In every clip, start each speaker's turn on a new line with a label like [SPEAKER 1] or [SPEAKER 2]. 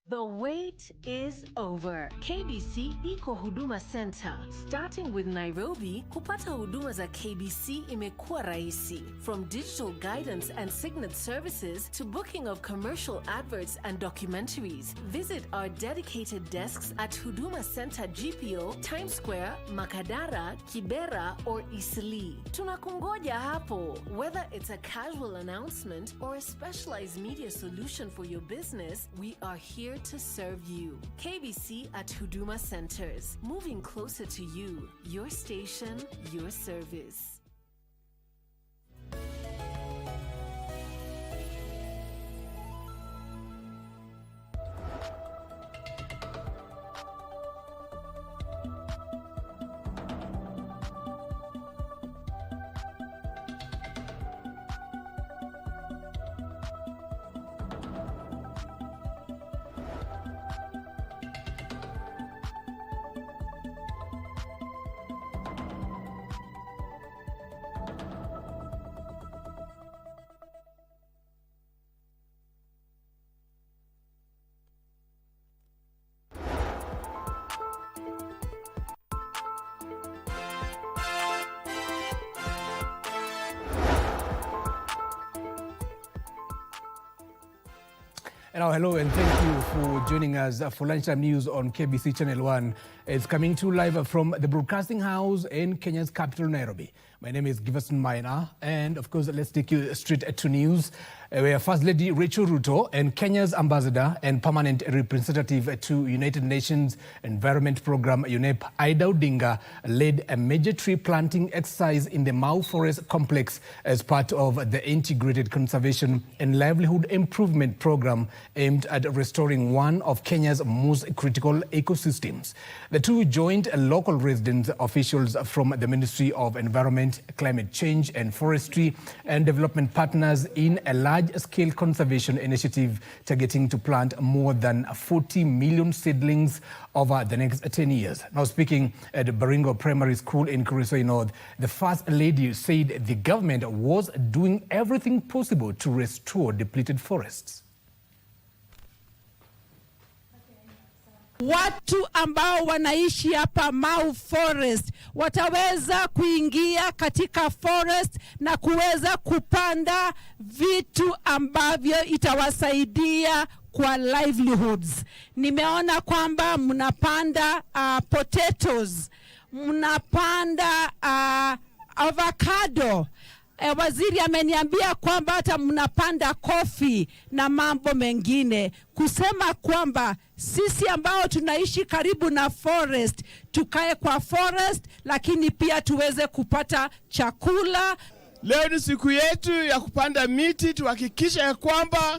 [SPEAKER 1] The wait is over. KBC iko Huduma Center. Starting with Nairobi, kupata huduma za KBC imekuwa rahisi. From digital guidance and signet services to booking of commercial adverts and documentaries. Visit our dedicated desks at Huduma Center GPO, Times Square, Makadara, Kibera or Eastleigh. Tunakungoja hapo. Whether it's a casual announcement or a specialized media solution for your business, we are here to serve you. KBC at Huduma Centers, moving closer to you. Your station, your service.
[SPEAKER 2] Hello, and thank you for joining us for Lunchtime News on KBC Channel 1. It's coming to you live from the Broadcasting House in Kenya's capital, Nairobi. My name is Giverson, Maina, and of course, let's take you straight to news. Where First Lady Rachel Ruto and Kenya's ambassador and permanent representative to United Nations Environment Program, UNEP, Ida Odinga, led a major tree planting exercise in the Mau Forest Complex as part of the Integrated Conservation and Livelihood Improvement Program aimed at restoring one of Kenya's most critical ecosystems. The two joined local resident officials from the Ministry of Environment, Climate Change and Forestry and development partners in a large-scale conservation initiative targeting to plant more than 40 million seedlings over the next 10 years. Now speaking at Baringo Primary School in Kurisoi North, the First Lady said the government was doing everything possible to restore depleted forests.
[SPEAKER 3] Watu ambao wanaishi hapa Mau Forest wataweza kuingia katika forest na kuweza kupanda vitu ambavyo itawasaidia kwa livelihoods. Nimeona kwamba mnapanda potatoes, mnapanda avocado. Waziri ameniambia kwamba hata mnapanda coffee na mambo mengine, kusema kwamba sisi ambao tunaishi karibu na forest tukae kwa forest, lakini pia tuweze kupata chakula.
[SPEAKER 4] Leo ni siku yetu ya kupanda miti, tuhakikisha ya kwamba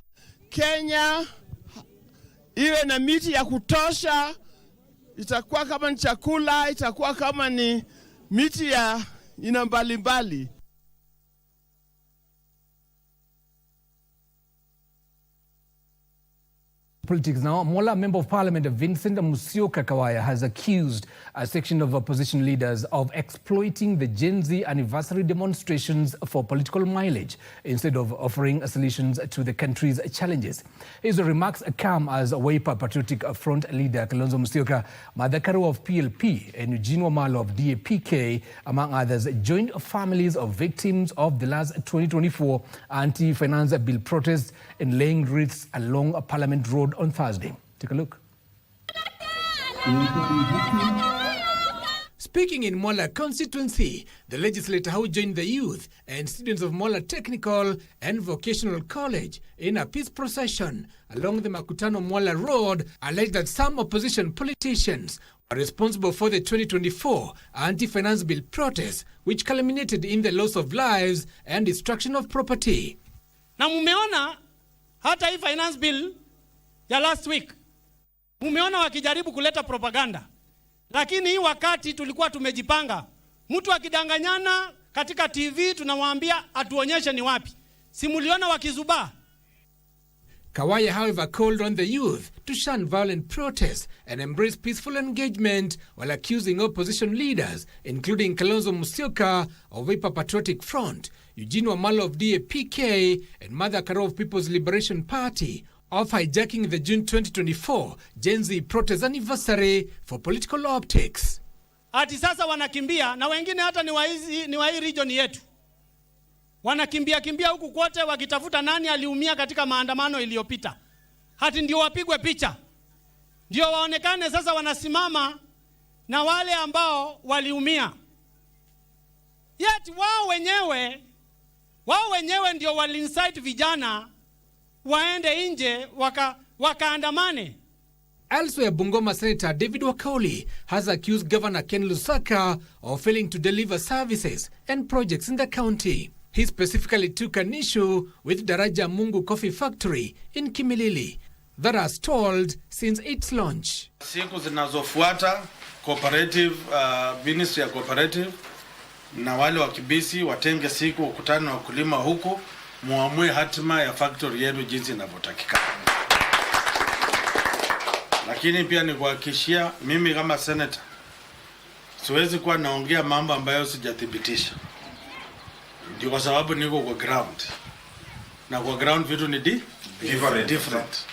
[SPEAKER 4] Kenya iwe na miti ya kutosha. Itakuwa kama ni chakula, itakuwa kama ni miti ya aina mbalimbali.
[SPEAKER 2] Politics now. Mola Member of Parliament Vincent Musyoka Kawaya has accused a section of opposition leaders of exploiting the Gen Z anniversary demonstrations for political mileage instead of offering solutions to the country's challenges. His remarks come as Wiper Patriotic Front leader Kalonzo Musyoka, Martha Karua of PLP and Eugene Wamalwa of DAP-K, among others, joined families of victims of the last 2024 anti-finance bill protests in laying wreaths along Parliament Road on Thursday. Take a look. Speaking in Mola constituency, the legislator who joined the youth and students of Mola Technical and Vocational College in a peace procession along the Makutano Mola Road alleged that some opposition politicians are responsible for the 2024 anti-finance bill protests, which culminated in the loss of lives and destruction of property.
[SPEAKER 5] Na mumeona hata hii finance bill ya last week, mumeona wakijaribu kuleta propaganda. Lakini hii wakati tulikuwa tumejipanga. Mtu akidanganyana katika TV tunamwambia atuonyeshe ni wapi. Simuliona wakizubaa.
[SPEAKER 2] Kawaya, however, called on the youth to shun violent protests and embrace peaceful engagement while accusing opposition leaders, including Kalonzo Musyoka of Wiper Patriotic Front, Eugene Wamalwa of DAP-K, and Martha Karua of People's Liberation Party, of hijacking the June 2024 Gen Z protest anniversary for political optics.
[SPEAKER 5] Ati sasa wanakimbia na wengine hata ni wa hii region yetu. Wanakimbia huku kote wakitafuta nani aliumia katika maandamano iliyopita. Hati ndio wapigwe picha. Ndio waonekane sasa wanasimama na wale ambao waliumia. Yet wao wenyewe ndio walincite vijana waende nje wakaandamane.
[SPEAKER 2] Elsewhere, Bungoma Senator David Wakaoli has accused Governor Ken Lusaka of failing to deliver services and projects in the county. He specifically took an issue with Daraja Mungu Coffee Factory in Kimilili that has stalled since its launch.
[SPEAKER 6] Siku zinazofuata Ministry ya Cooperative na wale wa KBC watenge siku ukutane na wakulima huku muamue hatima ya factory yenu jinsi inavyotakikana. Lakini pia ni kuhakikishia mimi kama senator siwezi kuwa naongea mambo ambayo sijathibitisha. Ndio kwa sababu niko kwa ground. Na kwa ground vitu ni different.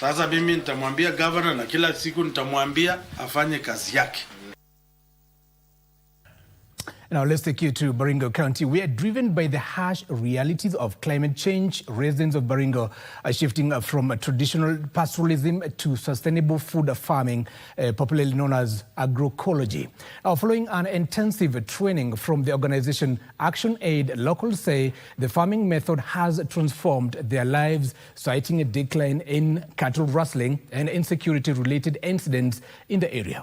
[SPEAKER 6] Sasa mimi nitamwambia governor na kila siku nitamwambia afanye kazi yake.
[SPEAKER 2] Now let's take you to Baringo County. We are driven by the harsh realities of climate change. Residents of Baringo are shifting from traditional pastoralism to sustainable food farming, popularly known as agroecology. Now, following an intensive training from the organization Action Aid, locals say the farming method has transformed their lives, citing a decline in cattle rustling and insecurity-related incidents in the area.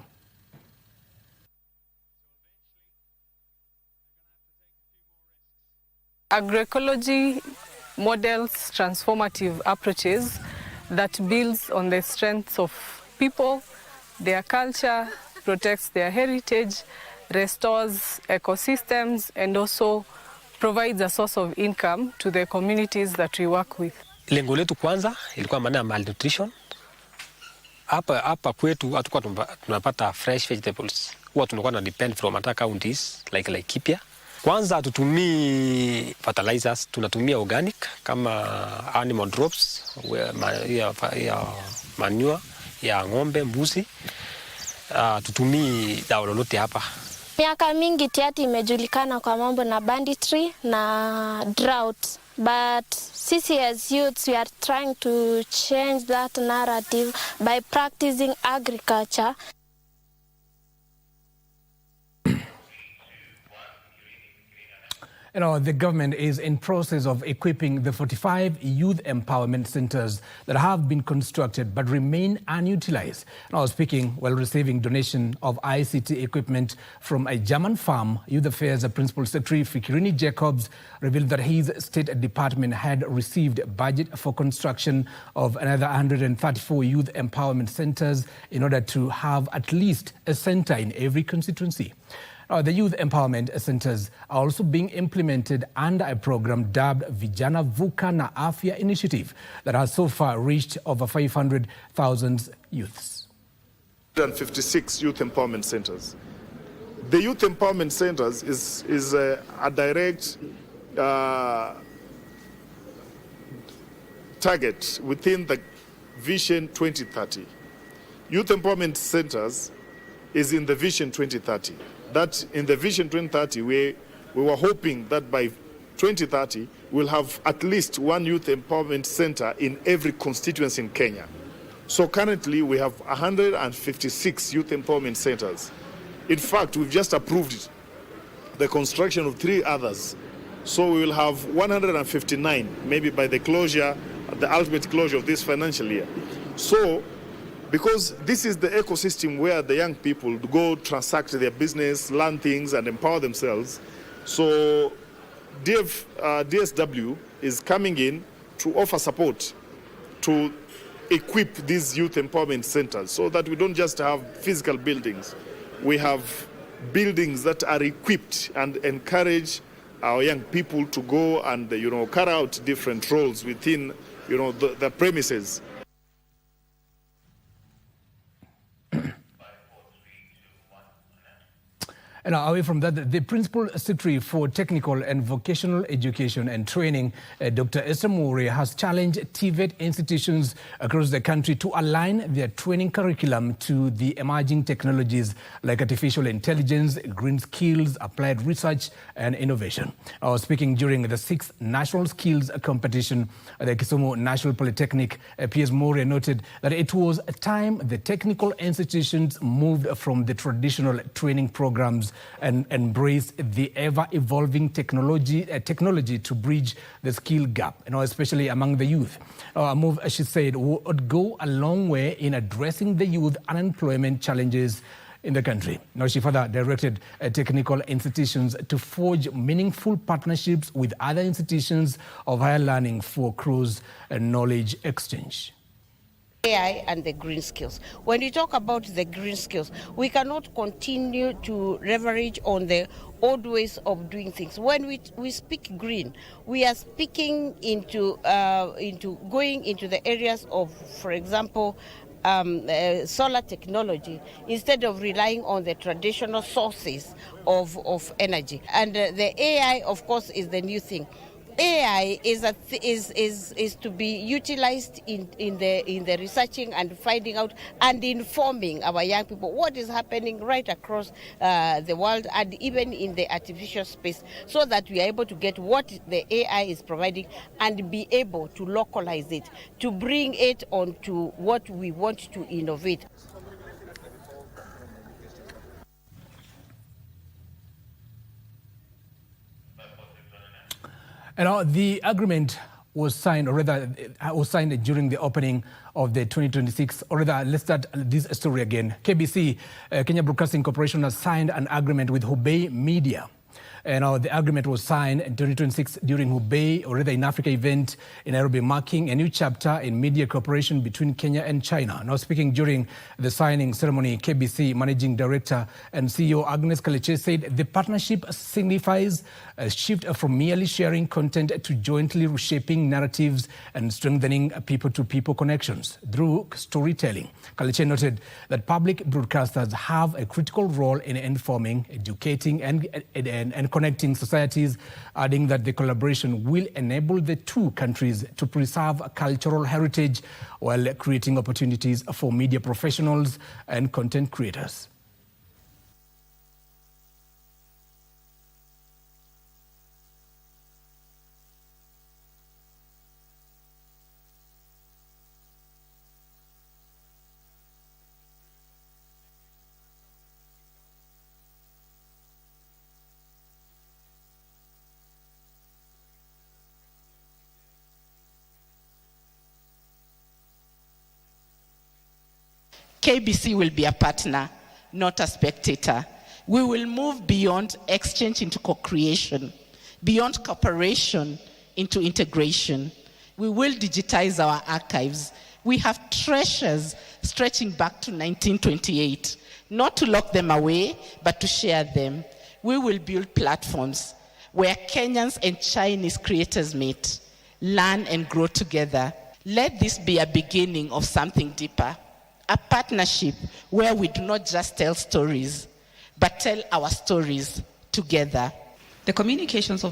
[SPEAKER 7] Agroecology models transformative approaches that builds on the strengths of people, their culture, protects their heritage, restores ecosystems, and also provides a source of income to the communities that we work with.
[SPEAKER 8] Lengo letu kwanza ilikuwa maana ya malnutrition. Hapa kwetu hatukuwa tunapata fresh vegetables. Huwa tunakuwa na depend from other counties like Laikipia. Kwanza hatutumii fertilizers, tunatumia organic kama animal drops, ya manure ya ng'ombe, mbuzi. Tutumii dawa lolote hapa.
[SPEAKER 9] Miaka mingi Tiaty imejulikana kwa mambo na banditry na drought. But sisi as youths, we are trying to change that narrative by practicing agriculture.
[SPEAKER 2] You know, the government is in process of equipping the 45 youth empowerment centers that have been constructed but remain unutilized. Now, speaking while receiving donation of ICT equipment from a German firm, Youth Affairs Principal Secretary Fikirini Jacobs revealed that his state department had received a budget for construction of another 134 youth empowerment centers in order to have at least a center in every constituency. The youth empowerment centers are also being implemented under a program dubbed Vijana Vuka na Afya Initiative that has so far reached over 500,000 youths.
[SPEAKER 10] 156 youth empowerment centers. The youth empowerment centers is a direct target within the Vision 2030. Youth empowerment centers is in the Vision 2030. That in the Vision 2030, we were hoping that by 2030, we'll have at least one youth empowerment center in every constituency in Kenya. So currently, we have 156 youth empowerment centers. In fact, we've just approved the construction of 3 others. So we will have 159, maybe by the closure, the ultimate closure of this financial year. So, because this is the ecosystem where the young people go transact their business, learn things, and empower themselves. So DSW is coming in to offer support to equip these youth empowerment centers so that we don't just have physical buildings. We have buildings that are equipped and encourage our young people to go and, carry out different roles within, the premises.
[SPEAKER 2] And away from that, the Principal Secretary for Technical and Vocational Education and Training, Dr. Esther Moore, has challenged TVET institutions across the country to align their training curriculum to the emerging technologies like artificial intelligence, green skills, applied research and innovation. Speaking during the 6th National Skills Competition at the Kisumu National Polytechnic, PS Moore noted that it was time the technical institutions moved from the traditional training programs and embrace the ever-evolving technology to bridge the skill gap, especially among the youth. A move, she said, would go a long way in addressing the youth unemployment challenges in the country. Now, she further directed technical institutions to forge meaningful partnerships with other institutions of higher learning for cross knowledge exchange.
[SPEAKER 11] AI and the green skills. When we talk about the green skills, we cannot continue to leverage on the old ways of doing things. When we speak green, we are speaking into going into the areas of, for example, solar technology, instead of relying on the traditional sources of energy. And the AI, of course, is the new thing. AI is to be utilized in the researching and finding out and informing our young people what is happening right across the world and even in the artificial space, so that we are able to get what the AI is providing and be able to localize it, to bring it onto what we want to innovate.
[SPEAKER 2] And the agreement was signed, or rather, was signed during the opening of the 2026, or rather, let's start this story again. KBC, Kenya Broadcasting Corporation, has signed an agreement with Hubei Media. And the agreement was signed in 2026 during Hubei, or rather in Africa event in Nairobi, marking a new chapter in media cooperation between Kenya and China. Now, speaking during the signing ceremony, KBC Managing Director and CEO Agnes Kaleche said the partnership signifies a shift from merely sharing content to jointly reshaping narratives and strengthening people-to-people connections through storytelling. Kaleche noted that public broadcasters have a critical role in informing, educating, and connecting societies, adding that the collaboration will enable the two countries to preserve cultural heritage while creating opportunities for media professionals and content creators.
[SPEAKER 12] KBC will be a partner, not a spectator. We will move beyond exchange into co-creation, beyond cooperation into integration. We will digitize our archives. We have treasures stretching back to 1928, not to lock them away, but to share them. We will build platforms where Kenyans and Chinese creators meet, learn and grow together. Let this be a beginning of something deeper. A partnership where we do not just tell stories, but tell our stories together.
[SPEAKER 13] The Communications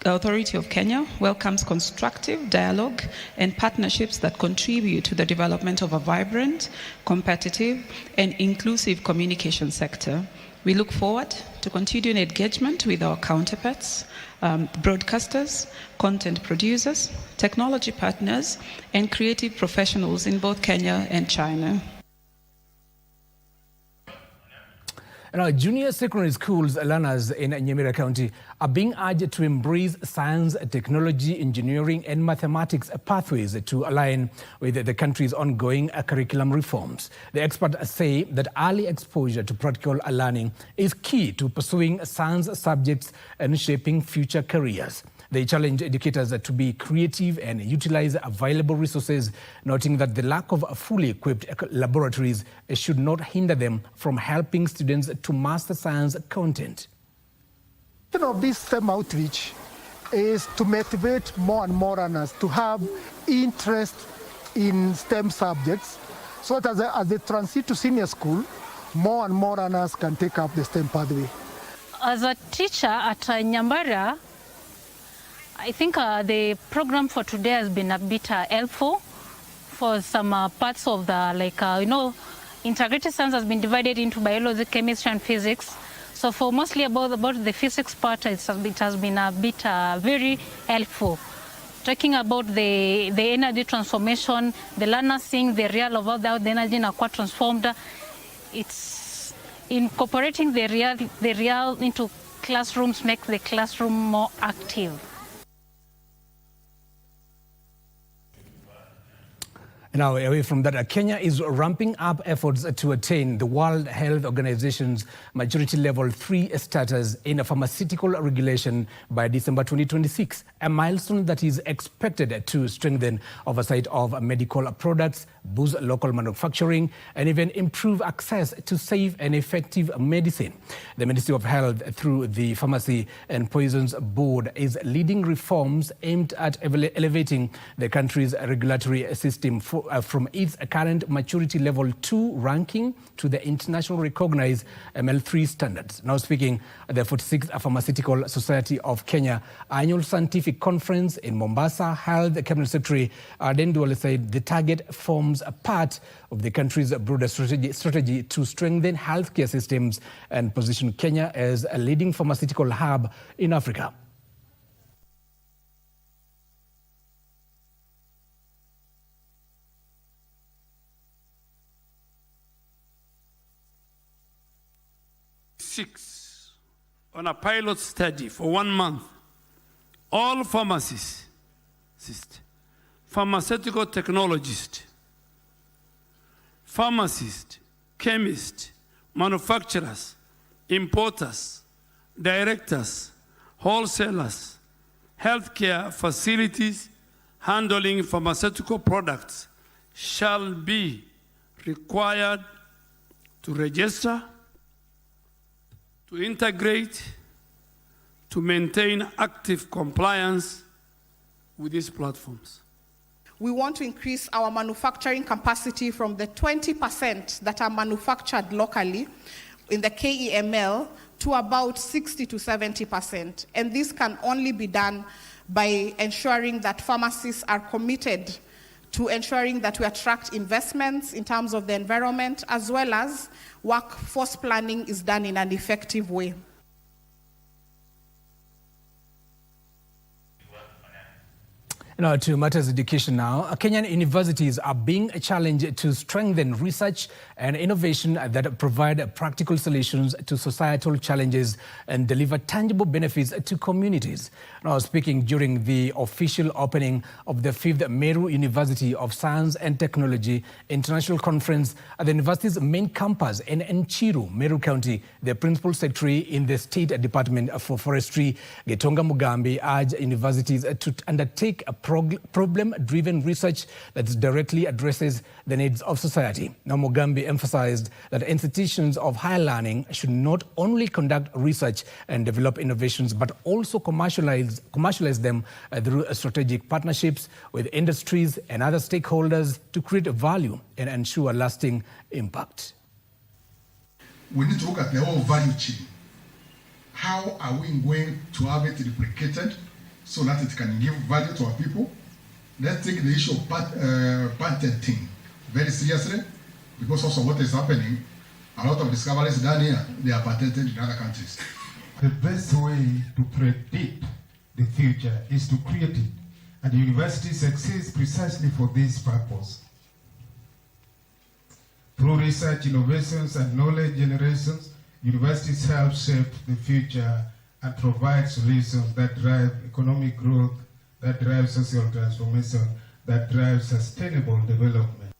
[SPEAKER 13] Authority of Kenya welcomes constructive dialogue and partnerships that contribute to the development of a vibrant, competitive, and inclusive communication sector. We look forward to continuing engagement with our counterparts, broadcasters, content producers, technology partners, and creative professionals in both Kenya and China.
[SPEAKER 2] Now, junior secondary schools learners in Nyamira County are being urged to embrace science, technology, engineering, and mathematics pathways to align with the country's ongoing curriculum reforms. The experts say that early exposure to practical learning is key to pursuing science subjects and shaping future careers. They challenge educators to be creative and utilize available resources, noting that the lack of fully equipped laboratories should not hinder them from helping students to master science content.
[SPEAKER 14] Of this STEM outreach is to motivate more and more learners to have interest in STEM subjects, so that as they transit to senior school, more and more learners can take up the STEM pathway.
[SPEAKER 15] As a teacher at Nyambara, I think the program for today has been a bit helpful for some parts of the, integrated science has been divided into biology, chemistry, and physics. So for mostly about the physics part, it has been a bit very helpful. Talking about the energy transformation, the learners seeing the real of how the energy in aqua transformed. It's incorporating the real into classrooms makes the classroom more active.
[SPEAKER 2] Now, away from that, Kenya is ramping up efforts to attain the World Health Organization's Maturity Level 3 status in a pharmaceutical regulation by December 2026, a milestone that is expected to strengthen oversight of medical products, boost local manufacturing, and even improve access to safe and effective medicine. The Ministry of Health, through the Pharmacy and Poisons Board, is leading reforms aimed at elevating the country's regulatory system from its current maturity level 2 ranking to the internationally recognized ML3 standards. Now speaking at the 46th Pharmaceutical Society of Kenya annual scientific conference in Mombasa, Health Cabinet Secretary Aden Duale said the target forms a part of the country's broader strategy to strengthen healthcare systems and position Kenya as a leading pharmaceutical hub in Africa.
[SPEAKER 16] On a pilot study for 1 month, all pharmacists, pharmaceutical technologists, pharmacists, chemists, manufacturers, importers, directors, wholesalers, healthcare facilities handling pharmaceutical products shall be required to register, to integrate, to maintain active compliance with these platforms.
[SPEAKER 17] We want to increase our manufacturing capacity from the 20% that are manufactured locally in the KEML to about 60 to 70%. And this can only be done by ensuring that pharmacists are committed to ensuring that we attract investments in terms of the environment, as well as workforce planning is done in an effective way.
[SPEAKER 2] Now to matters education now. Kenyan universities are being challenged to strengthen research and innovation that provide practical solutions to societal challenges and deliver tangible benefits to communities. Now speaking during the official opening of the 5th Meru University of Science and Technology International Conference at the university's main campus in Nchiru, Meru County, the Principal Secretary in the State Department for Forestry, Getonga Mugambi, urged universities to undertake a problem-driven research that directly addresses the needs of society. Now, Mugambi emphasized that institutions of higher learning should not only conduct research and develop innovations, but also commercialize them through strategic partnerships with industries and other stakeholders to create value and ensure lasting impact.
[SPEAKER 18] We need to look at the whole value chain. How are we going to have it replicated so that it can give value to our people? Let's take the issue of patenting very seriously, because also what is happening, a lot of discoveries done here, they are patented in other countries.
[SPEAKER 19] The best way to predict the future is to create it, and the university exists precisely for this purpose. Through research, innovations, and knowledge generations, universities help shape the future and provide solutions that drive economic growth, that drive social transformation, that drive sustainable development.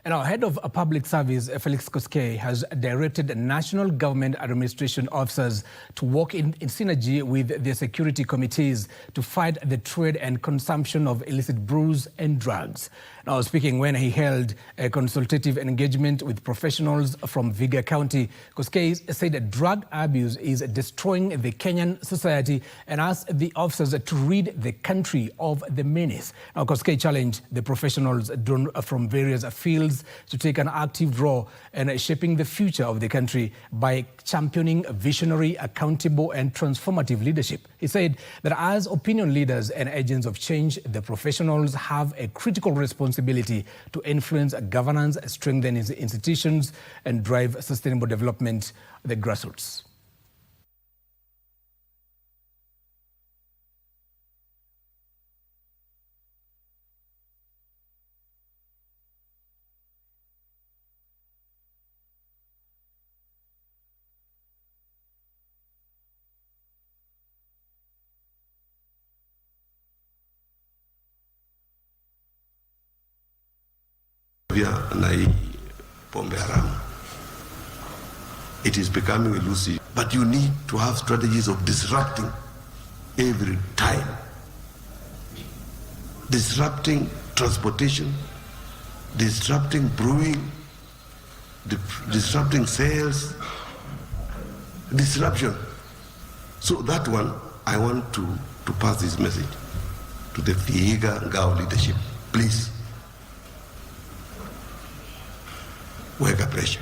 [SPEAKER 2] And our head of public service, Felix Koskei, has directed national government administration officers to work in synergy with their security committees to fight the trade and consumption of illicit brews and drugs. Now, speaking when he held a consultative engagement with professionals from Viga County, Koskei said that drug abuse is destroying the Kenyan society and asked the officers to rid the country of the menace. Now, Koskei challenged the professionals drawn from various fields professionals to take an active role in shaping the future of the country by championing visionary, accountable and transformative leadership. He said that as opinion leaders and agents of change, the professionals have a critical responsibility to influence governance, strengthen institutions and drive sustainable development at the grassroots.
[SPEAKER 20] It is becoming elusive, but you need to have strategies of disrupting every time. Disrupting transportation, disrupting brewing, disrupting sales, disruption. So that one, I want to pass this message to the Vihiga Gao leadership. Please, weka pressure.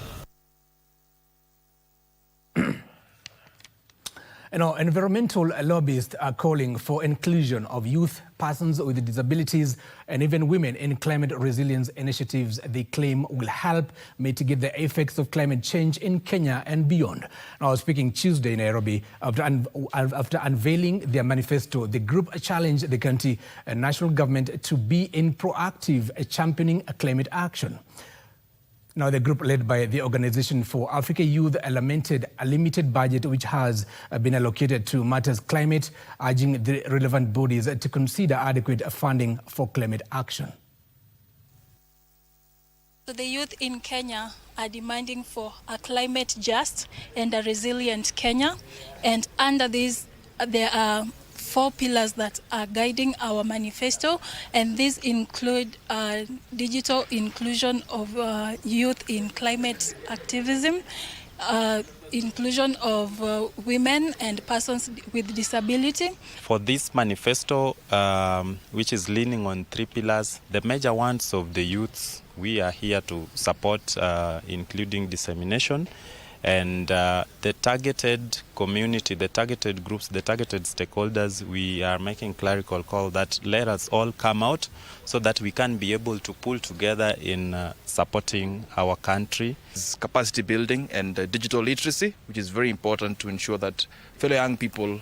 [SPEAKER 2] Environmental lobbyists are calling for inclusion of youth, persons with disabilities, and even women in climate resilience initiatives they claim will help mitigate the effects of climate change in Kenya and beyond. Now, speaking Tuesday in Nairobi, after unveiling their manifesto, the group challenged the country and national government to be in proactive championing climate action. Now, the group led by the Organization for Africa Youth lamented a limited budget which has been allocated to matters climate, urging the relevant bodies to consider adequate funding for climate action.
[SPEAKER 21] So the youth in Kenya are demanding for a climate just and a resilient Kenya. And under this, there are 4 pillars that are guiding our manifesto, and these include digital inclusion of youth in climate activism, inclusion of women and persons with disability.
[SPEAKER 22] For this manifesto, which is leaning on 3 pillars, the major ones of the youths, we are here to support, including dissemination, and the targeted community, the targeted groups, the targeted stakeholders, we are making clerical call that let us all come out so that we can be able to pull together in supporting our country.
[SPEAKER 23] Capacity building and digital literacy, which is very important to ensure that fellow young people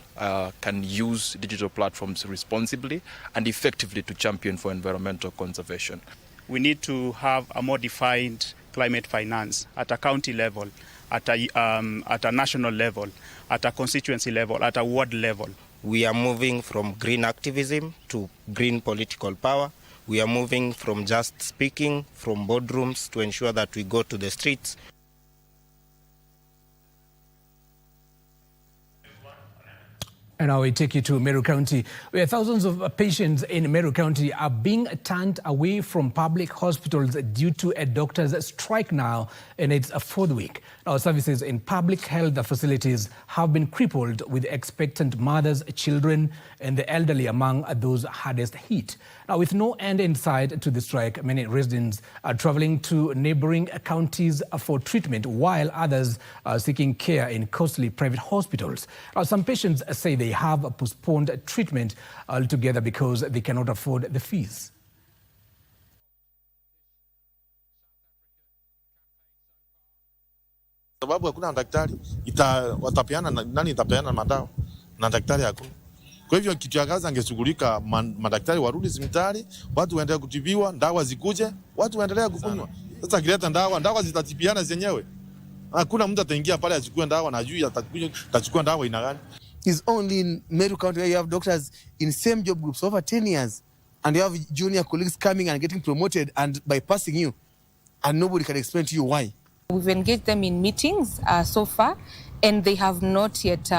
[SPEAKER 23] can use digital platforms responsibly and effectively to champion for environmental conservation.
[SPEAKER 24] We need to have a more defined climate finance at a county level, at a national level, at a constituency level, at a ward level.
[SPEAKER 25] We are moving from green activism to green political power. We are moving from just speaking from boardrooms to ensure that we go to the streets.
[SPEAKER 2] And now we take you to Meru County, where thousands of patients in Meru County are being turned away from public hospitals due to a doctor's strike now in its 4th week. Now, services in public health facilities have been crippled, with expectant mothers, children and the elderly among those hardest hit. Now, with no end in sight to the strike, many residents are traveling to neighboring counties for treatment, while others are seeking care in costly private hospitals. Now, some patients say they have postponed treatment altogether because they cannot afford the fees.
[SPEAKER 26] Sababu hakuna daktari, watapeana nani itapeana madawa na daktari hakuna. Kwa hivyo kitu ya kazi angeshughulika, madaktari warudi hospitali, watu waendelee kutibiwa, dawa zikuje, watu waendelee kukunywa. Sasa kileta dawa zitatibiana zenyewe. Hakuna mtu ataingia pale achukue dawa na ajui atachukua dawa ina gani.
[SPEAKER 27] Is only in Meru County where you have doctors in same job groups over 10 years, and you have junior colleagues coming and getting promoted and bypassing you, and nobody can explain to you why.
[SPEAKER 28] We've engaged them in meetings so far, and they have not yet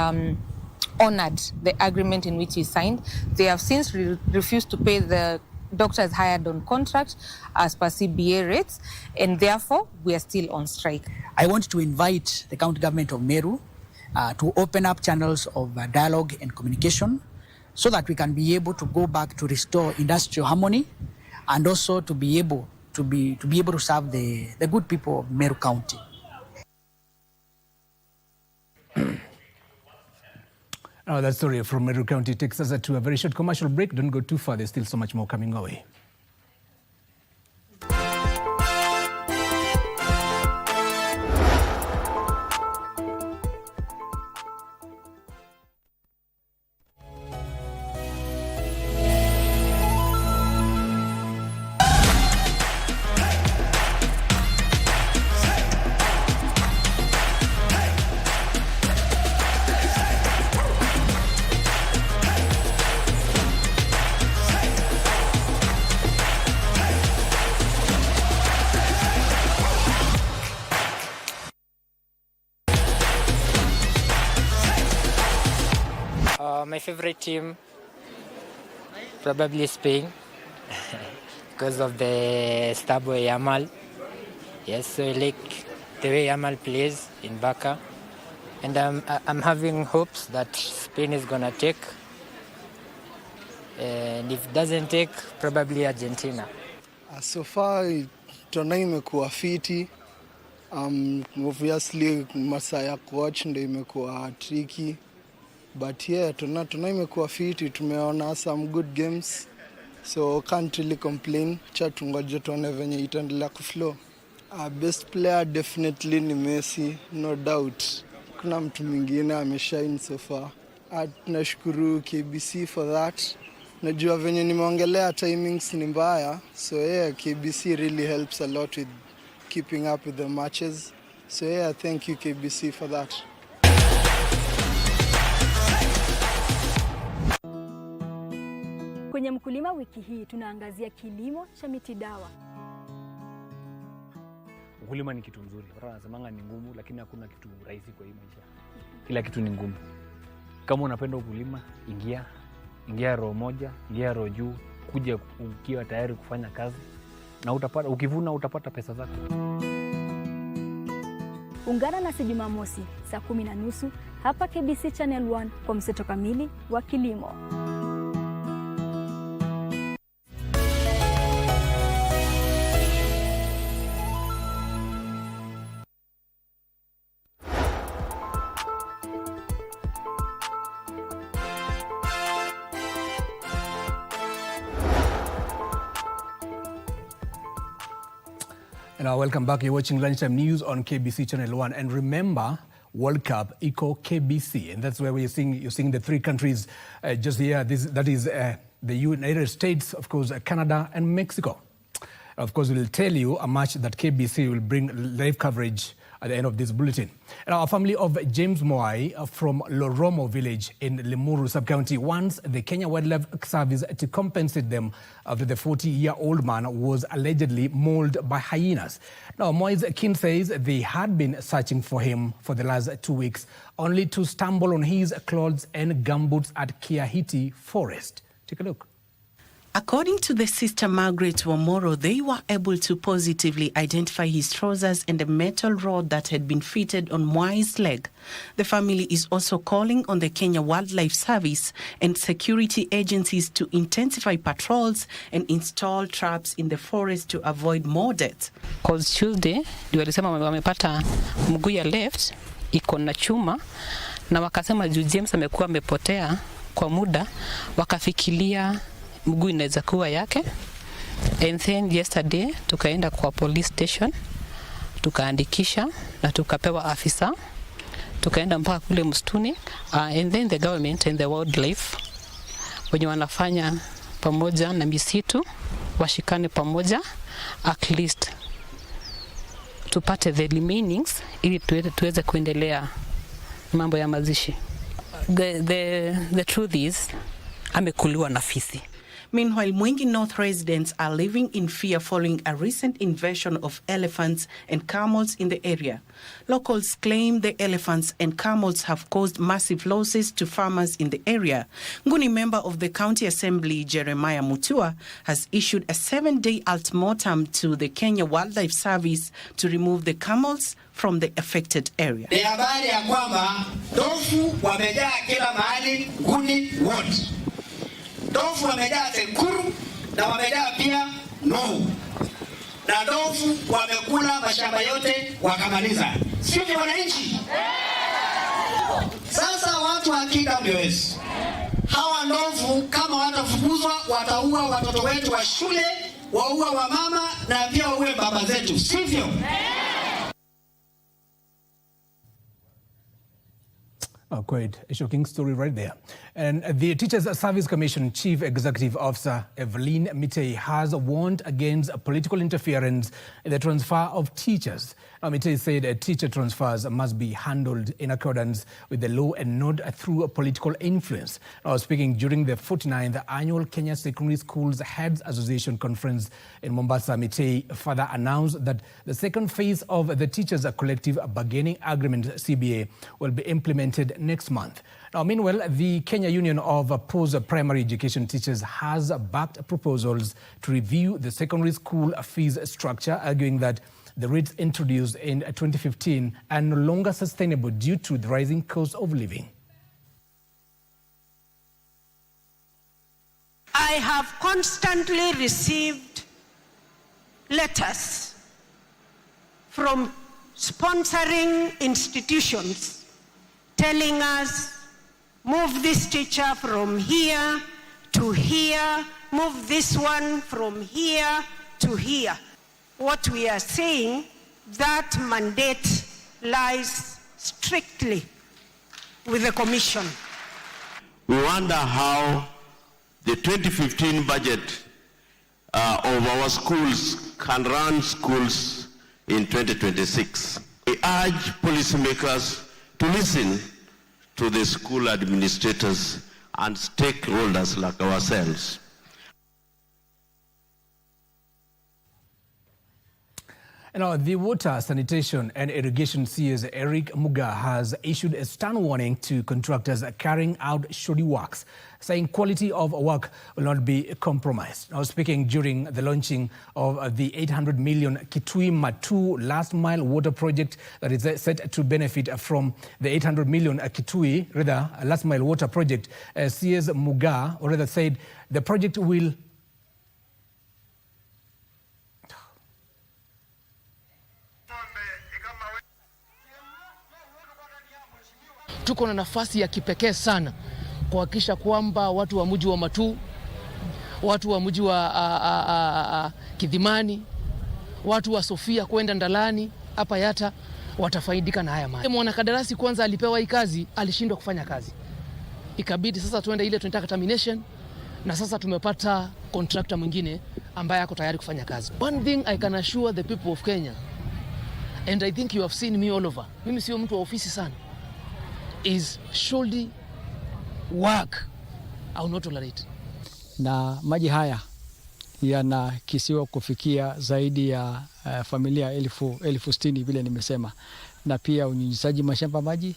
[SPEAKER 28] honored the agreement in which he signed. They have since refused to pay the doctors hired on contract as per CBA rates, and therefore we are still on strike.
[SPEAKER 29] I want to invite the county government of Meru to open up channels of dialogue and communication so that we can be able to go back to restore industrial harmony and also to be able to be able to serve the good people of Meru County.
[SPEAKER 2] Now that story from Meru County takes us to a very short commercial break. Don't go too far. There's still so much more coming our way.
[SPEAKER 1] My favorite team, probably Spain, because of the star boy Yamal. Yes, so I like the way Yamal plays in Barca, and I'm having hopes that Spain is gonna take, and if it doesn't take, probably Argentina.
[SPEAKER 3] So far, tuna imekuwa fiti. Obviously, masaa ya coach ndio imekuwa tricky. But yeah, tuna imekuwa fiti, tumeona some good games, so can't really complain. Cha tungoje tuone venye itaendelea kuflow. Best player definitely ni Messi, no doubt. Kuna mtu mwingine ameshine so far. Tunashukuru KBC for that. Najua venye nimeongelea timings ni mbaya, so yeah, KBC really helps a lot with keeping up with the matches. So yeah, thank you KBC for that.
[SPEAKER 4] Kwenye Mkulima wiki hii tunaangazia kilimo cha miti dawa.
[SPEAKER 5] Ukulima ni kitu nzuri. Watu wanasemanga ni ngumu, lakini hakuna kitu rahisi kwa hii maisha. Kila kitu ni ngumu. Kama unapenda ukulima, ingia roho moja, ingia roho juu, kuja ukiwa tayari kufanya kazi na utapata, ukivuna utapata pesa zako.
[SPEAKER 4] Ungana nasi Jumamosi saa 10:30 hapa KBC Channel 1 kwa mseto kamili wa kilimo.
[SPEAKER 2] And welcome back. You're watching Lunchtime News on KBC Channel 1. And remember, World Cup equal KBC. And that's where you're seeing the three countries just here. That is the United States, of course, Canada and Mexico. Of course, we'll tell you a match that KBC will bring live coverage at the end of this bulletin. And our family of James Moai from Loromo village in Limuru sub-county wants the Kenya Wildlife Service to compensate them after the 40-year-old man was allegedly mauled by hyenas. Now, Moai's kin says they had been searching for him for the last 2 weeks, only to stumble on his clothes and gumboots at Kiahiti Forest. Take a look.
[SPEAKER 12] According to the sister Margaret Wamoro, they were able to positively identify his trousers and a metal rod that had been fitted on Mwai's leg. The family is also calling on the Kenya Wildlife Service and security agencies to intensify patrols and install traps in the forest to avoid more deaths.
[SPEAKER 6] Because Tuesday, ndio walisema wamepata mguu ya left iko na chuma na wakasema juu James amekuwa amepotea kwa muda, wakafikiria mguu inaweza kuwa yake. And then yesterday tukaenda kwa police station, tukaandikisha na tukapewa afisa, tukaenda mpaka kule msituni, and then the government and the wildlife wenye wanafanya pamoja na misitu washikane pamoja, at least tupate the remainings ili tuweze kuendelea mambo ya mazishi. The truth is amekuliwa na fisi.
[SPEAKER 12] Meanwhile, Mwingi North residents are living in fear following a recent invasion of elephants and camels in the area. Locals claim the elephants and camels have caused massive losses to farmers in the area. Nguni member of the County Assembly, Jeremiah Mutua, has issued a 7-day ultimatum to the Kenya Wildlife Service to remove the camels from the affected area.
[SPEAKER 7] Ni habari ya kwamba ndovu wamejaa kila mahali Nguni wote. Ndovu wamejaa Sekuru na wamejaa pia Nohu. na ndovu wamekula mashamba yote wakamaliza. Sivyo wananchi? Sasa watu wa KWS, hawa ndovu kama watafukuzwa, wataua watoto wetu wa shule, waua wa mama na pia waue baba zetu. Sivyo?
[SPEAKER 2] Quite a shocking story right there. And the Teachers Service Commission Chief Executive Officer Evelyn Mitei has warned against political interference in the transfer of teachers. Now, Mitei said teacher transfers must be handled in accordance with the law and not through a political influence. Now, speaking during the 49th Annual Kenya Secondary Schools Heads Association Conference in Mombasa, Mitei further announced that the second phase of the Teachers Collective Bargaining Agreement, CBA, will be implemented next month. Now, meanwhile, the Kenya Union of Post-Primary Education Teachers has backed proposals to review the secondary school fees structure, arguing that the rates introduced in 2015 are no longer sustainable due to the rising cost of living.
[SPEAKER 8] I have constantly received letters from sponsoring institutions telling us, move this teacher from here to here, move this one from here to here. What we are saying, that mandate lies strictly with the Commission.
[SPEAKER 9] We wonder how the 2015 budget of our schools can run schools in 2026. We urge policymakers to listen to the school administrators and stakeholders like ourselves.
[SPEAKER 2] Now, the Water, Sanitation and Irrigation CS Eric Muga has issued a stern warning to contractors carrying out shoddy works, saying quality of work will not be compromised. Now, speaking during the launching of the 800 million Kitui-Matu last mile water project that is set to benefit from the 800 million last mile water project, CS Muga said the project will
[SPEAKER 10] tuko na nafasi ya kipekee sana kuhakikisha kwamba watu wa mji wa Matu, watu wa mji wa Kidhimani, watu wa Sofia kwenda Ndalani hapa Yata watafaidika na haya maji. Mwanakandarasi kwanza alipewa hii kazi, alishindwa kufanya kazi. Ikabidi sasa tuende ile tunataka termination, na sasa tumepata contractor mwingine ambaye ako tayari kufanya kazi. One thing I can assure the people of Kenya, and I think you have seen me all over. Mimi sio mtu wa ofisi sana. Is shoddy work I will not tolerate.
[SPEAKER 11] Na maji haya yanakisiwa kufikia zaidi ya familia elfu 60 vile nimesema, na pia unyunyizaji mashamba maji.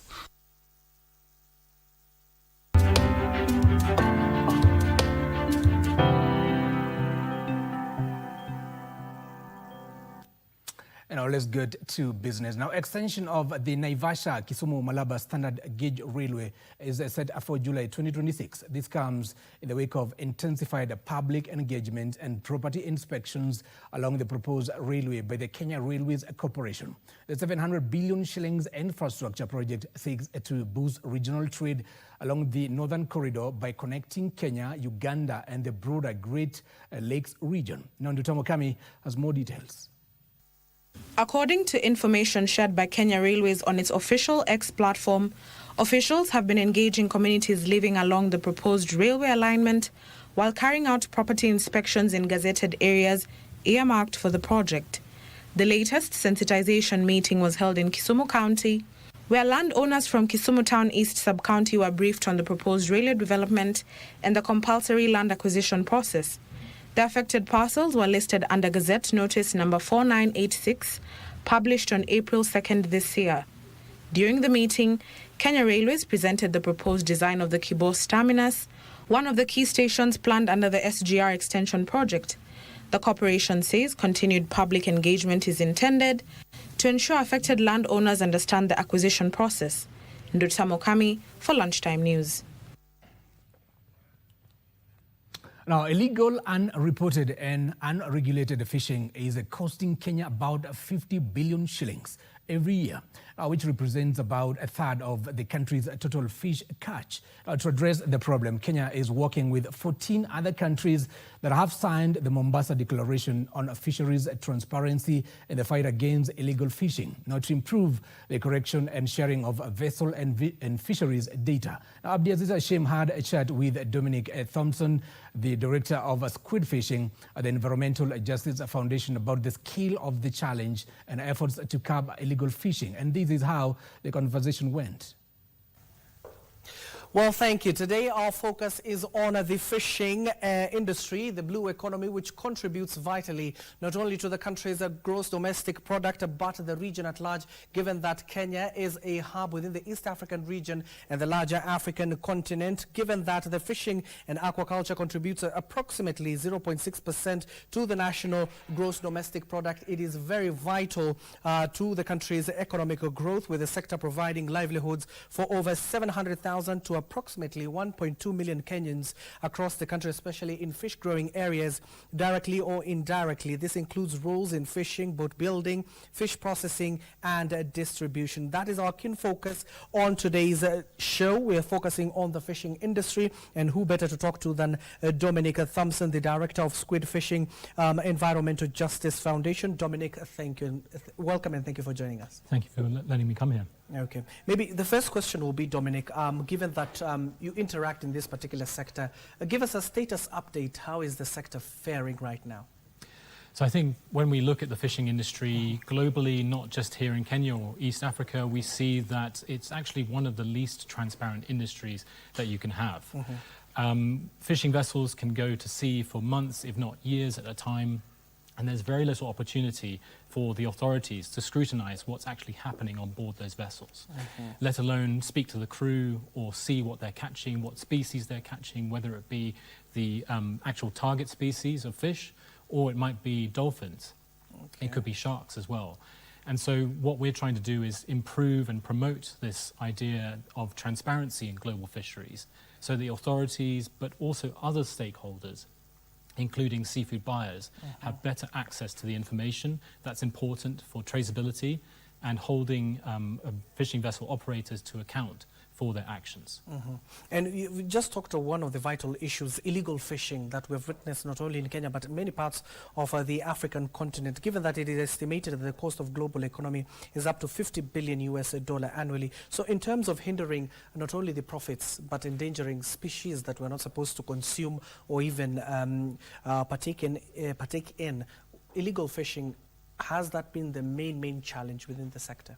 [SPEAKER 2] Now let's get to business. Now, extension of the Naivasha-Kisumu-Malaba standard gauge railway is set for July 2026. This comes in the wake of intensified public engagement and property inspections along the proposed railway by the Kenya Railways Corporation. The 700 billion shillings infrastructure project seeks to boost regional trade along the northern corridor by connecting Kenya, Uganda, and the broader Great Lakes region. Now, Ndutamo Kami has more details.
[SPEAKER 13] According to information shared by Kenya Railways on its official X platform, officials have been engaging communities living along the proposed railway alignment while carrying out property inspections in gazetted areas earmarked for the project. The latest sensitization meeting was held in Kisumu County, where landowners from Kisumu Town East Sub-County were briefed on the proposed railway development and the compulsory land acquisition process. The affected parcels were listed under Gazette Notice number 4986, published on April 2nd this year. During the meeting, Kenya Railways presented the proposed design of the Kibos terminus, one of the key stations planned under the SGR extension project. The corporation says continued public engagement is intended to ensure affected landowners understand the acquisition process. Ndutamo Kami for Lunchtime News.
[SPEAKER 2] Now, illegal, unreported and unregulated fishing is costing Kenya about 50 billion shillings every year, which represents about a third of the country's total fish catch. To address the problem, Kenya is working with 14 other countries that have signed the Mombasa Declaration on Fisheries Transparency and the fight against illegal fishing, now to improve the correction and sharing of vessel and fisheries data. Now, Abdiaziz Hashem had a chat with Dominic Thompson, the director of squid fishing at the Environmental Justice Foundation, about the scale of the challenge and efforts to curb illegal fishing. And this is how the conversation went.
[SPEAKER 14] Well, thank you. Today our focus is on the fishing industry, the blue economy, which contributes vitally not only to the country's gross domestic product but the region at large, given that Kenya is a hub within the East African region and the larger African continent, given that the fishing and aquaculture contributes approximately 0.6% to the national gross domestic product. It is very vital to the country's economic growth, with the sector providing livelihoods for over 700,000 to approximately 1.2 million Kenyans across the country, especially in fish growing areas, directly or indirectly. This includes roles in fishing, boat building, fish processing and distribution. That is our keen focus on today's show. We are focusing on the fishing industry, and who better to talk to than Dominic Thompson, the director of Squid Fishing Environmental Justice Foundation. Dominic, thank you. Welcome and thank you for joining us.
[SPEAKER 15] Thank you for letting me come here.
[SPEAKER 14] Okay. Maybe the first question will be, Dominic, given that you interact in this particular sector, give us a status update. How is the sector faring right now?
[SPEAKER 15] So I think when we look at the fishing industry globally, not just here in Kenya or East Africa, we see that it's actually one of the least transparent industries that you can have. Fishing vessels can go to sea for months, if not years at a time, and there's very little opportunity for the authorities to scrutinize what's actually happening on board those vessels, let alone speak to the crew or see what they're catching, what species they're catching, whether it be the actual target species of fish, or it might be dolphins. It could be sharks as well. And so what we're trying to do is improve and promote this idea of transparency in global fisheries, so the authorities, but also other stakeholders, including seafood buyers, have better access to the information that's important for traceability and holding fishing vessel operators to account for their actions.
[SPEAKER 14] And you just talked about one of the vital issues, illegal fishing, that we've witnessed not only in Kenya but in many parts of the African continent, given that it is estimated that the cost of global economy is up to $50 billion annually. So in terms of hindering not only the profits but endangering species that we're not supposed to consume or even partake in, illegal fishing, has that been the main challenge within the sector?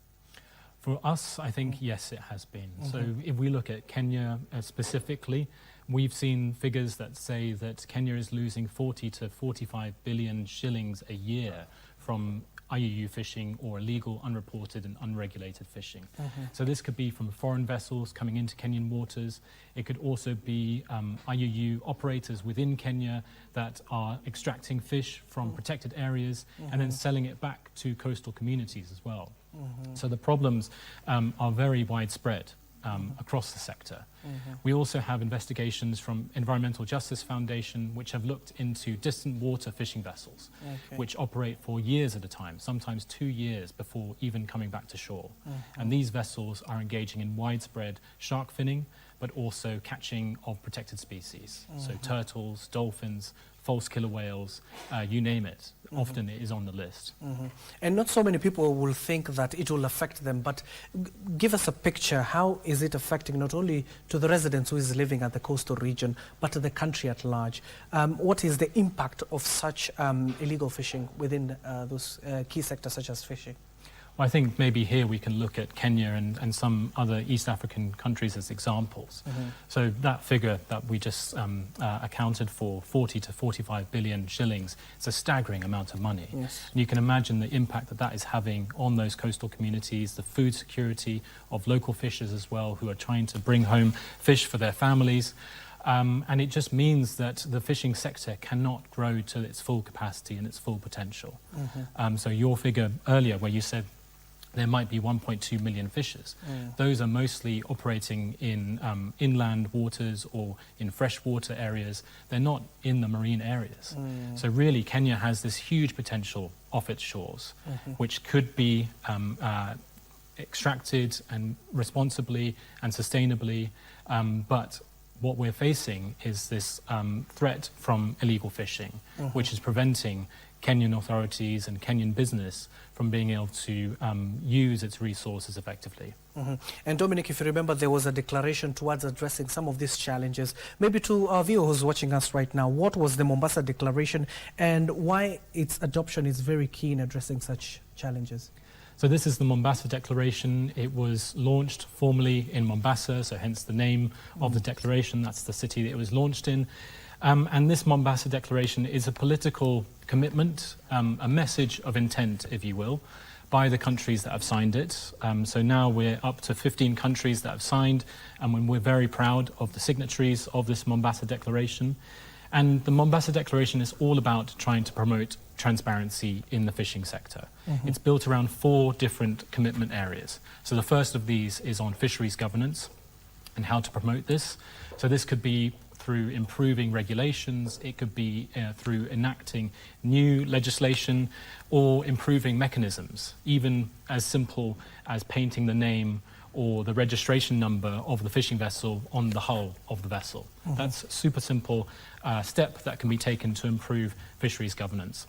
[SPEAKER 15] For us, I think, yes, it has been. So if we look at Kenya specifically, we've seen figures that say that Kenya is losing 40 to 45 billion shillings a year from IUU fishing or illegal, unreported and unregulated fishing. So this could be from foreign vessels coming into Kenyan waters. It could also be IUU operators within Kenya that are extracting fish from protected areas and then selling it back to coastal communities as well. So the problems are very widespread across the sector. We also have investigations from Environmental Justice Foundation which have looked into distant water fishing vessels, which operate for years at a time, sometimes 2 years before even coming back to shore. And these vessels are engaging in widespread shark finning, but also catching of protected species. So turtles, dolphins, false killer whales, you name it. Often it is on the list.
[SPEAKER 14] And not so many people will think that it will affect them, but give us a picture. How is it affecting not only to the residents who is living at the coastal region, but to the country at large? What is the impact of such illegal fishing within those key sectors such as fishing?
[SPEAKER 15] Well, I think maybe here we can look at Kenya and some other East African countries as examples. So that figure that we just accounted for, 40 to 45 billion shillings, it's a staggering amount of money. And you can imagine the impact that that is having on those coastal communities, the food security of local fishers as well, who are trying to bring home fish for their families. And it just means that the fishing sector cannot grow to its full capacity and its full potential. So your figure earlier where you said there might be 1.2 million fishers. Those are mostly operating in inland waters or in freshwater areas. They're not in the marine areas. So really, Kenya has this huge potential off its shores, which could be extracted and responsibly and sustainably. But what we're facing is this threat from illegal fishing, which is preventing Kenyan authorities and Kenyan business from being able to use its resources effectively.
[SPEAKER 14] And Dominic, if you remember, there was a declaration towards addressing some of these challenges. Maybe to our viewer who's watching us right now, what was the Mombasa Declaration and why its adoption is very key in addressing such challenges?
[SPEAKER 15] So this is the Mombasa Declaration. It was launched formally in Mombasa, so hence the name of the declaration. That's the city that it was launched in. And this Mombasa Declaration is a political commitment, a message of intent, if you will, by the countries that have signed it. So now we're up to 15 countries that have signed, and we're very proud of the signatories of this Mombasa Declaration. And the Mombasa Declaration is all about trying to promote transparency in the fishing sector. It's built around 4 different commitment areas. So the first of these is on fisheries governance and how to promote this. So this could be through improving regulations, it could be through enacting new legislation or improving mechanisms, even as simple as painting the name or the registration number of the fishing vessel on the hull of the vessel. That's a super simple step that can be taken to improve fisheries governance.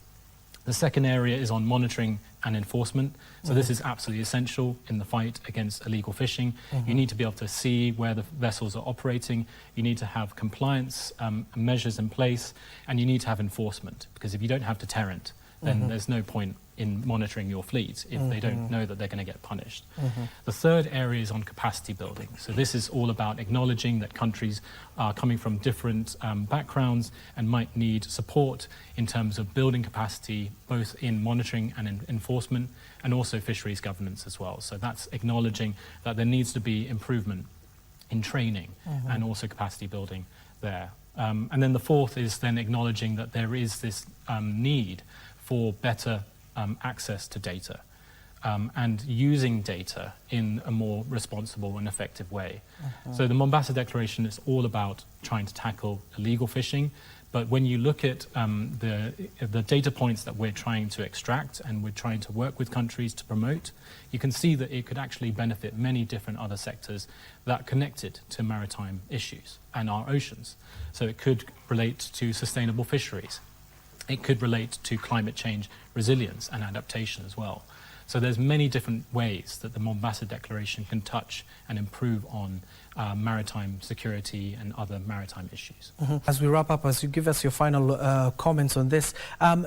[SPEAKER 15] The second area is on monitoring and enforcement. So this is absolutely essential in the fight against illegal fishing. You need to be able to see where the vessels are operating. You need to have compliance measures in place, and you need to have enforcement, because if you don't have deterrent, then there's no point in monitoring your fleet if they don't know that they're going to get punished. The third area is on capacity building. So this is all about acknowledging that countries are coming from different backgrounds and might need support in terms of building capacity, both in monitoring and in enforcement, and also fisheries governance as well. So that's acknowledging that there needs to be improvement in training and also capacity building there. And then the fourth is then acknowledging that there is this need for better access to data and using data in a more responsible and effective way. So the Mombasa Declaration is all about trying to tackle illegal fishing, but when you look at the data points that we're trying to extract and we're trying to work with countries to promote, you can see that it could actually benefit many different other sectors that are connected to maritime issues and our oceans. So it could relate to sustainable fisheries. It could relate to climate change resilience and adaptation as well. So there's many different ways that the Mombasa Declaration can touch and improve on maritime security and other maritime issues.
[SPEAKER 14] As we wrap up, as you give us your final comments on this,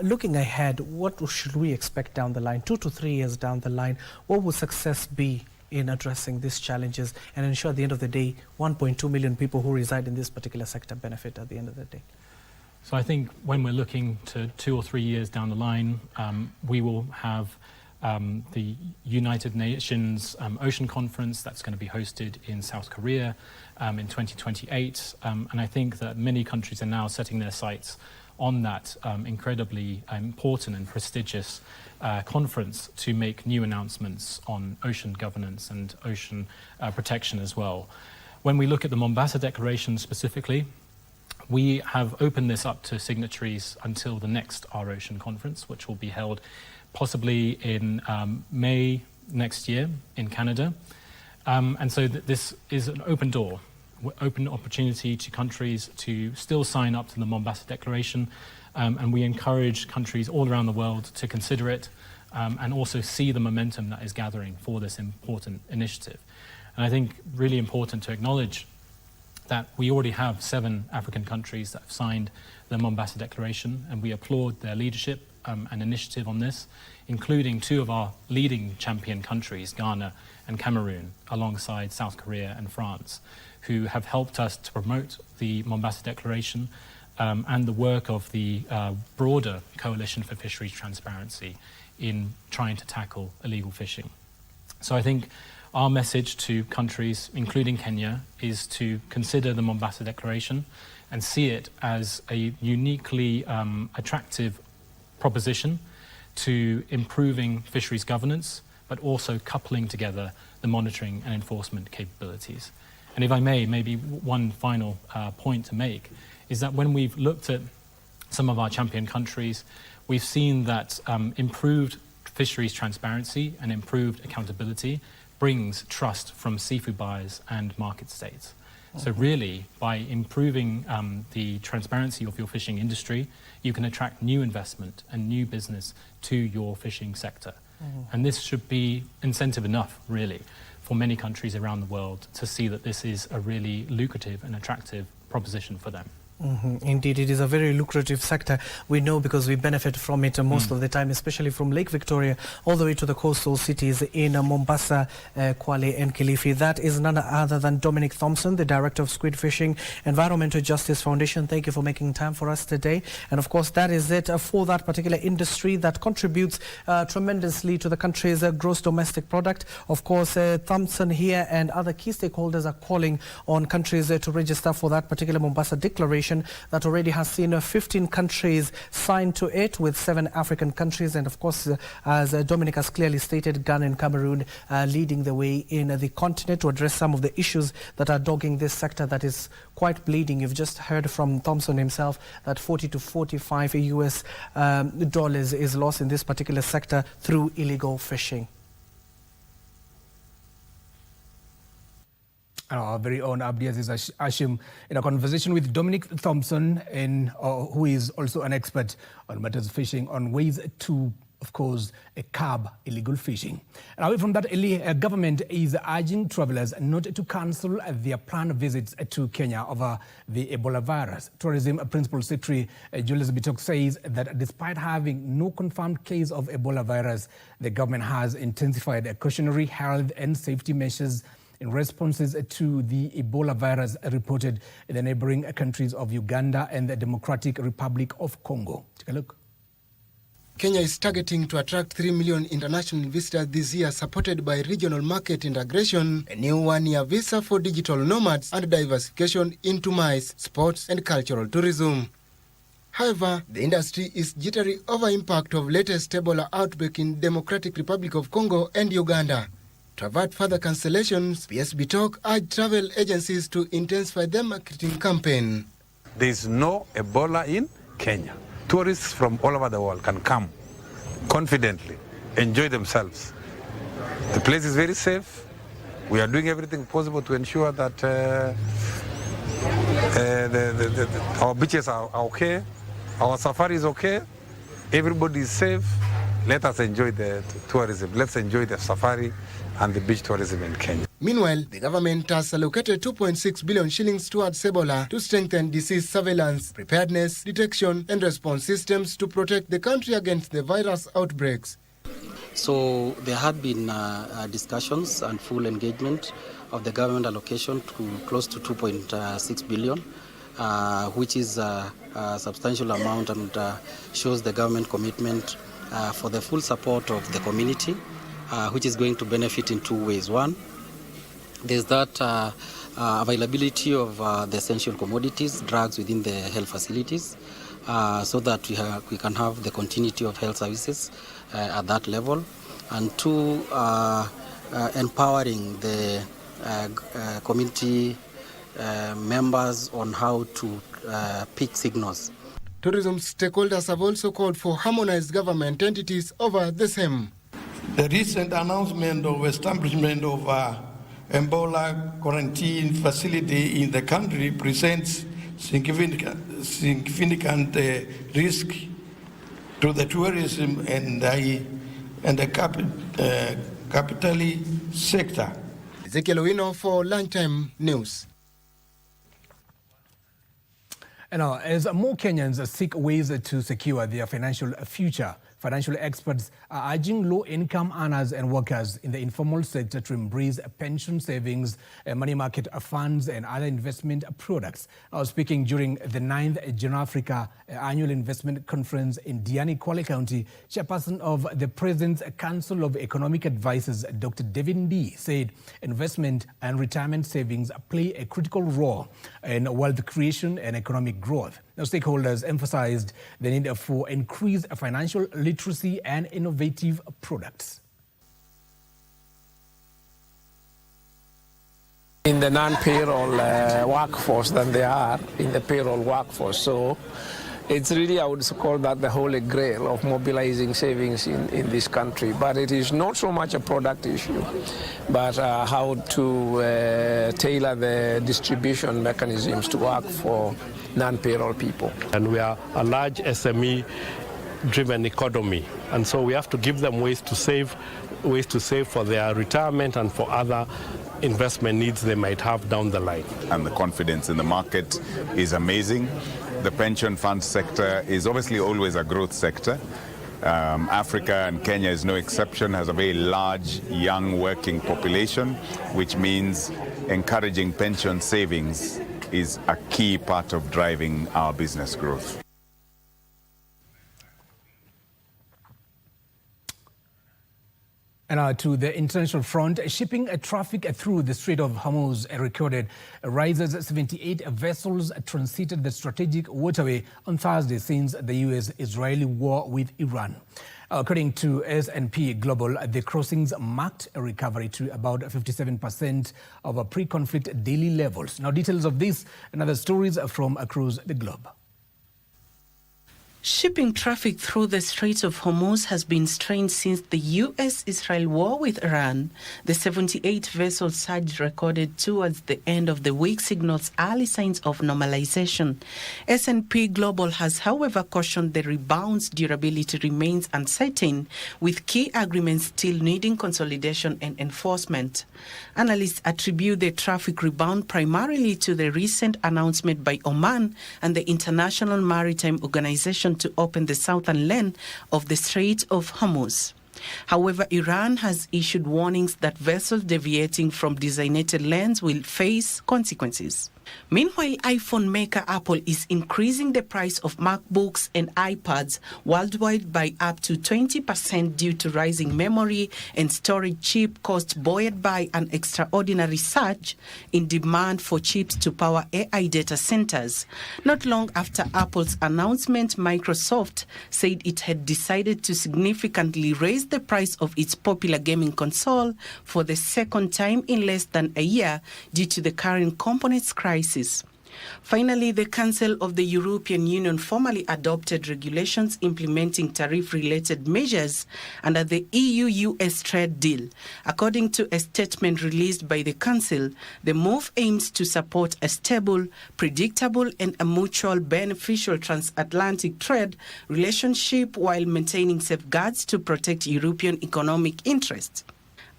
[SPEAKER 14] looking ahead, what should we expect down the line, 2 to 3 years down the line? What will success be in addressing these challenges and ensure at the end of the day 1.2 million people who reside in this particular sector benefit at the end of the day?
[SPEAKER 15] So I think when we're looking to 2 or 3 years down the line, we will have the United Nations Ocean Conference that's going to be hosted in South Korea in 2028. And I think that many countries are now setting their sights on that incredibly important and prestigious conference to make new announcements on ocean governance and ocean protection as well. When we look at the Mombasa Declaration specifically, we have opened this up to signatories until the next Our Ocean Conference, which will be held possibly in May next year in Canada. And so this is an open door, open opportunity to countries to still sign up to the Mombasa Declaration. And we encourage countries all around the world to consider it and also see the momentum that is gathering for this important initiative. And I think really important to acknowledge that we already have 7 African countries that have signed the Mombasa Declaration, and we applaud their leadership and initiative on this, including 2 of our leading champion countries, Ghana and Cameroon, alongside South Korea and France, who have helped us to promote the Mombasa Declaration and the work of the broader Coalition for Fisheries Transparency in trying to tackle illegal fishing. So I think our message to countries, including Kenya, is to consider the Mombasa Declaration and see it as a uniquely attractive proposition to improving fisheries governance, but also coupling together the monitoring and enforcement capabilities. And if I may, maybe one final point to make is that when we've looked at some of our champion countries, we've seen that improved fisheries transparency and improved accountability brings trust from seafood buyers and market states. So really, by improving the transparency of your fishing industry, you can attract new investment and new business to your fishing sector. And this should be incentive enough, really, for many countries around the world to see that this is a really lucrative and attractive proposition for them.
[SPEAKER 14] Indeed, it is a very lucrative sector. We know because we benefit from it most of the time, especially from Lake Victoria all the way to the coastal cities in Mombasa, Kwale and Kilifi. That is none other than Dominic Thompson, the Director of Squid Fishing Environmental Justice Foundation. Thank you for making time for us today. And of course, that is it for that particular industry that contributes tremendously to the country's gross domestic product. Of course, Thompson here and other key stakeholders are calling on countries to register for that particular Mombasa Declaration that already has seen 15 countries signed to it, with 7 African countries, and of course, as Dominic has clearly stated, Ghana and Cameroon leading the way in the continent to address some of the issues that are dogging this sector that is quite bleeding. You've just heard from Thompson himself that 40 to 45 US dollars is lost in this particular sector through illegal fishing.
[SPEAKER 2] Our very own Abdiaziz Ashim in a conversation with Dominic Thompson, who is also an expert on matters of fishing, on ways to, of course, curb illegal fishing. And away from that, government is urging travellers not to cancel their planned visits to Kenya over the Ebola virus. Tourism Principal Secretary Julius Bitok says that despite having no confirmed case of Ebola virus, the government has intensified cautionary health and safety measures in responses to the Ebola virus reported in the neighboring countries of Uganda and the Democratic Republic of Congo. Take a look.
[SPEAKER 16] Kenya is targeting to attract 3 million international visitors this year, supported by regional market integration, a new one-year visa for digital nomads, and diversification into maize, sports and cultural tourism. However, the industry is jittery over impact of latest Ebola outbreak in Democratic Republic of Congo and Uganda. To avert further cancellations, PS Bitok urged travel agencies to intensify their marketing campaign.
[SPEAKER 17] There is no Ebola in Kenya. Tourists from all over the world can come confidently, enjoy themselves. The place is very safe. We are doing everything possible to ensure that our beaches are okay, our safari is okay, everybody is safe. Let us enjoy the tourism. Let's enjoy the safari and the beach tourism in Kenya.
[SPEAKER 16] Meanwhile, the government has allocated 2.6 billion shillings towards Ebola to strengthen disease surveillance, preparedness, detection and response systems to protect the country against the virus outbreaks.
[SPEAKER 18] So there had been discussions and full engagement of the government allocation to close to 2.6 billion, which is a substantial amount and shows the government commitment for the full support of the community, which is going to benefit in 2 ways. One, there's that availability of the essential commodities, drugs within the health facilities, so that we can have the continuity of health services at that level. And 2, empowering the community members on how to pick signals.
[SPEAKER 16] Tourism stakeholders have also called for harmonized government entities over the same.
[SPEAKER 19] The recent announcement of establishment of Ebola quarantine facility in the country presents significant risk to the tourism and the capital sector.
[SPEAKER 16] Ezekiel Owino for Lunchtime News.
[SPEAKER 2] And now, as more Kenyans seek ways to secure their financial future, financial experts are urging low-income earners and workers in the informal sector to embrace pension savings, money market funds, and other investment products. I was speaking during the 9th General Africa Annual Investment Conference in Diani, Kwale County. Chairperson of the President's Council of Economic Advisors, Dr. David Ndii, said investment and retirement savings play a critical role in wealth creation and economic growth. Now, stakeholders emphasized the need for increased financial literacy and innovative products.
[SPEAKER 20] in the non-payroll workforce than they are in the payroll workforce. So it's really, I would call that the holy grail of mobilizing savings in this country. But it is not so much a product issue, but how to tailor the distribution mechanisms to work for non-payroll people.
[SPEAKER 21] And we are a large SME-driven economy, and so we have to give them ways to save for their retirement and for other investment needs they might have down the line.
[SPEAKER 22] And the confidence in the market is amazing. The pension fund sector is obviously always a growth sector. Africa, and Kenya is no exception, has a very large young working population, which means encouraging pension savings is a key part of driving our business growth.
[SPEAKER 2] And to the international front, shipping traffic through the Strait of Hormuz recorded rises. 78 vessels transited the strategic waterway on Thursday since the US-Israeli war with Iran. According to S&P Global, the crossings marked a recovery to about 57% of pre-conflict daily levels. Now, details of this and other stories from across the globe.
[SPEAKER 12] Shipping traffic through the Strait of Hormuz has been strained since the US-Israel war with Iran. The 78 vessel surge recorded towards the end of the week signals early signs of normalization. S&P Global has, however, cautioned the rebound's durability remains uncertain, with key agreements still needing consolidation and enforcement. Analysts attribute the traffic rebound primarily to the recent announcement by Oman and the International Maritime Organization to open the southern lane of the Strait of Hormuz. However, Iran has issued warnings that vessels deviating from designated lanes will face consequences. Meanwhile, iPhone maker Apple is increasing the price of MacBooks and iPads worldwide by up to 20% due to rising memory and storage chip costs buoyed by an extraordinary surge in demand for chips to power AI data centers. Not long after Apple's announcement, Microsoft said it had decided to significantly raise the price of its popular gaming console for the second time in less than a year due to the current components crisis. Finally, the Council of the European Union formally adopted regulations implementing tariff-related measures under the EU-US trade deal. According to a statement released by the Council, the move aims to support a stable, predictable, and a mutual beneficial transatlantic trade relationship while maintaining safeguards to protect European economic interests.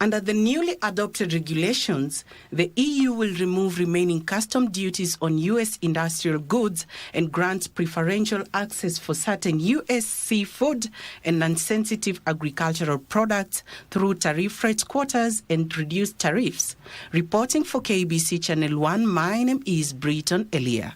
[SPEAKER 12] Under the newly adopted regulations, the EU will remove remaining custom duties on U.S. industrial goods and grant preferential access for certain U.S. seafood and non-sensitive agricultural products through tariff-rate quotas and reduced tariffs. Reporting for KBC Channel 1, my name is Britton Elia.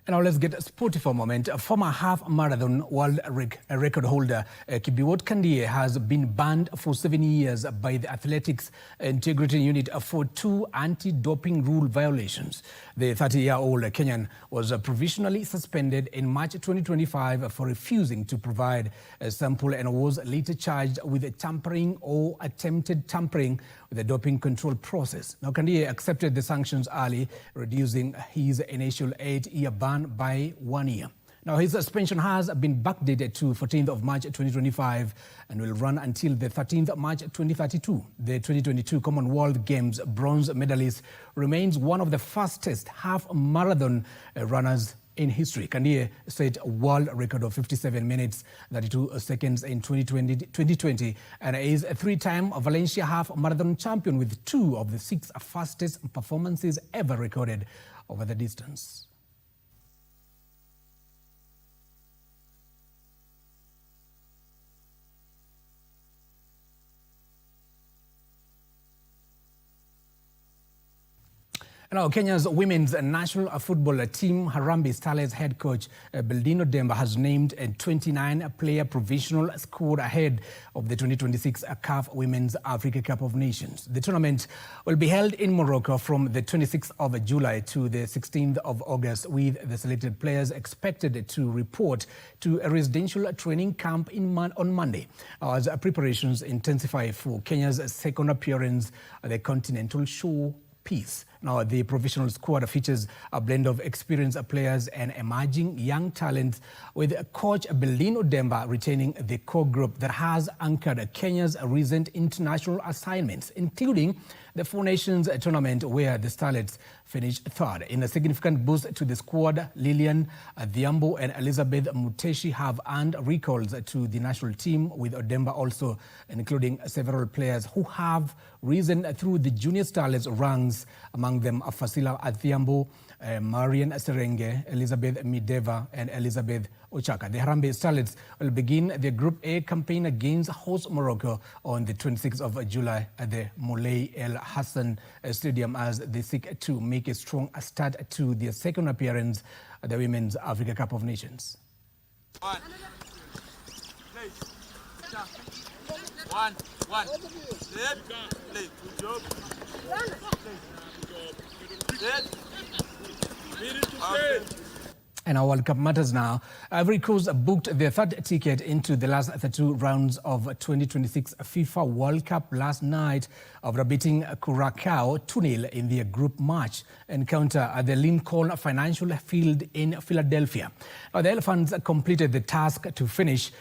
[SPEAKER 2] Now let's get sporty for a moment. A former half-marathon world record holder Kibiwot Kandie has been banned for 7 years by the Athletics Integrity Unit for 2 anti-doping rule violations. The 30-year-old Kenyan was provisionally suspended in March 2025 for refusing to provide a sample and was later charged with tampering or attempted tampering with the doping control process. Now, Kandie accepted the sanctions early, reducing his initial 8-year ban by 1 year. Now, his suspension has been backdated to 14th of March 2025 and will run until the 13th of March 2032. The 2022 Commonwealth Games bronze medalist remains one of the fastest half-marathon runners in history. Kandie set a world record of 57 minutes, 32 seconds in 2020 and is a 3-time Valencia half-marathon champion with 2 of the 6 fastest performances ever recorded over the distance. Now, Kenya's women's national football team, Harambee Starlets head coach Beldino Demba has named a 29-player provisional squad ahead of the 2026 CAF Women's Africa Cup of Nations. The tournament will be held in Morocco from the 26th of July to the 16th of August, with the selected players expected to report to a residential training camp on Monday as preparations intensify for Kenya's second appearance at the Continental Showpiece. Now, the professional squad features a blend of experienced players and emerging young talents, with coach Beldino Demba retaining the core group that has anchored Kenya's recent international assignments, including the Four Nations tournament, where the Starlets finished third. In a significant boost to the squad, Lilian Adhiambo and Elizabeth Muteshi have earned recalls to the national team, with Odemba also including several players who have risen through the junior Starlets ranks, among them Fasila Adhiambo, Marian Serenge, Elizabeth Mideva and Elizabeth Ochaka. The Harambee Starlets will begin their Group A campaign against host Morocco on the 26th of July at the Moulay El Hassan Stadium, as they seek to make a strong start to their second appearance at the Women's Africa Cup of Nations. And our World Cup matters now. Ivory Coast booked their third ticket into the last 32 rounds of 2026 FIFA World Cup last night after beating Curacao 2-0 in their group match encounter at the Lincoln Financial Field in Philadelphia. Now, the Elephants completed the task to finish